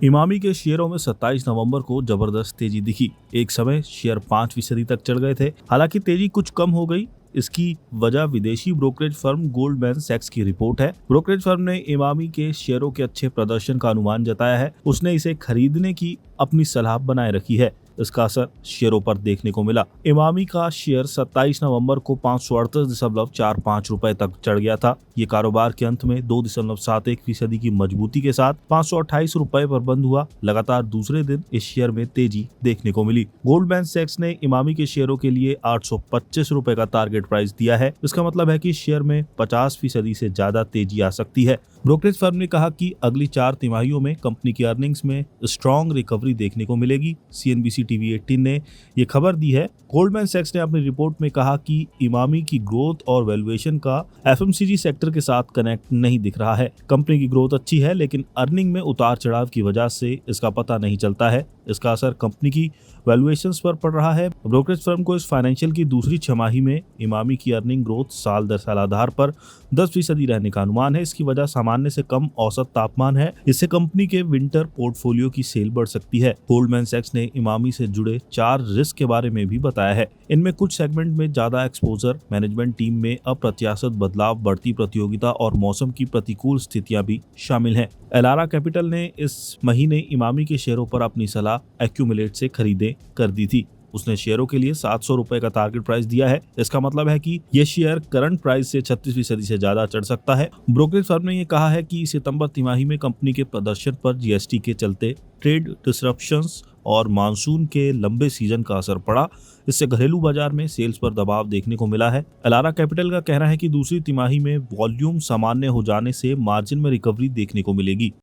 इमामी के शेयरों में 27 नवंबर को जबरदस्त तेजी दिखी। एक समय शेयर 5% तक चढ़ गए थे। हालांकि तेजी कुछ कम हो गई। इसकी वजह विदेशी ब्रोकरेज फर्म गोल्डमैन सैक्स की रिपोर्ट है। ब्रोकरेज फर्म ने इमामी के शेयरों के अच्छे प्रदर्शन का अनुमान जताया है। उसने इसे खरीदने की अपनी सलाह बनाए रखी है। इसका असर शेयरों पर देखने को मिला। इमामी का शेयर 27 नवंबर को 538.45 रुपए तक चढ़ गया था। ये कारोबार के अंत में 2.71% की मजबूती के साथ 528 रुपए पर बंद हुआ। लगातार दूसरे दिन इस शेयर में तेजी देखने को मिली। गोल्डमैन सैक्स ने इमामी के शेयरों के लिए 825 रुपए का टारगेट प्राइस दिया है। इसका मतलब है कि शेयर में 50% से ज्यादा तेजी आ सकती है। ब्रोकरेज फर्म ने कहा कि अगली 4 तिमाहियों में कंपनी की अर्निंग्स में स्ट्रॉन्ग रिकवरी देखने को मिलेगी। CNBC TV 18 ने ये खबर दी है। गोल्डमैन सैक्स ने अपनी रिपोर्ट में कहा कि इमामी की ग्रोथ और वैल्यूएशन का FMCG सेक्टर के साथ कनेक्ट नहीं दिख रहा है। कंपनी की ग्रोथ अच्छी है, लेकिन अर्निंग में उतार चढ़ाव की वजह से इसका पता नहीं चलता है। इसका असर कंपनी की वैल्यूएशंस पर पड़ रहा है। ब्रोकरेज फर्म को इस फाइनेंशियल की दूसरी छमाही में इमामी की अर्निंग ग्रोथ साल दर साल आधार पर 10% रहने का अनुमान है। इसकी वजह सामान्य से कम औसत तापमान है। इससे कंपनी के विंटर पोर्टफोलियो की सेल बढ़ सकती है। गोल्डमैन सैक्स ने इमामी से जुड़े 4 रिस्क के बारे में भी बताया है। इनमें कुछ सेगमेंट में ज्यादा एक्सपोजर, मैनेजमेंट टीम में अप्रत्याशित बदलाव, बढ़ती प्रतियोगिता और मौसम की प्रतिकूल स्थितियां भी शामिल हैं। एलारा कैपिटल ने इस महीने इमामी के शेयरों पर अपनी सलाह एक्यूमुलेट से खरीदें कर दी थी। उसने शेयरों के लिए 700 रुपए का टारगेट प्राइस दिया है। इसका मतलब है कि ये शेयर करंट प्राइस से 36% से ज्यादा चढ़ सकता है। ब्रोकरेज फर्म ने यह कहा है कि सितंबर तिमाही में कंपनी के प्रदर्शन पर GST के चलते ट्रेड डिसरप्शंस और मानसून के लंबे सीजन का असर पड़ा। इससे घरेलू बाजार में सेल्स पर दबाव देखने को मिला है। एलारा कैपिटल का कहना है कि दूसरी तिमाही में वॉल्यूम सामान्य हो जाने से मार्जिन में रिकवरी देखने को मिलेगी।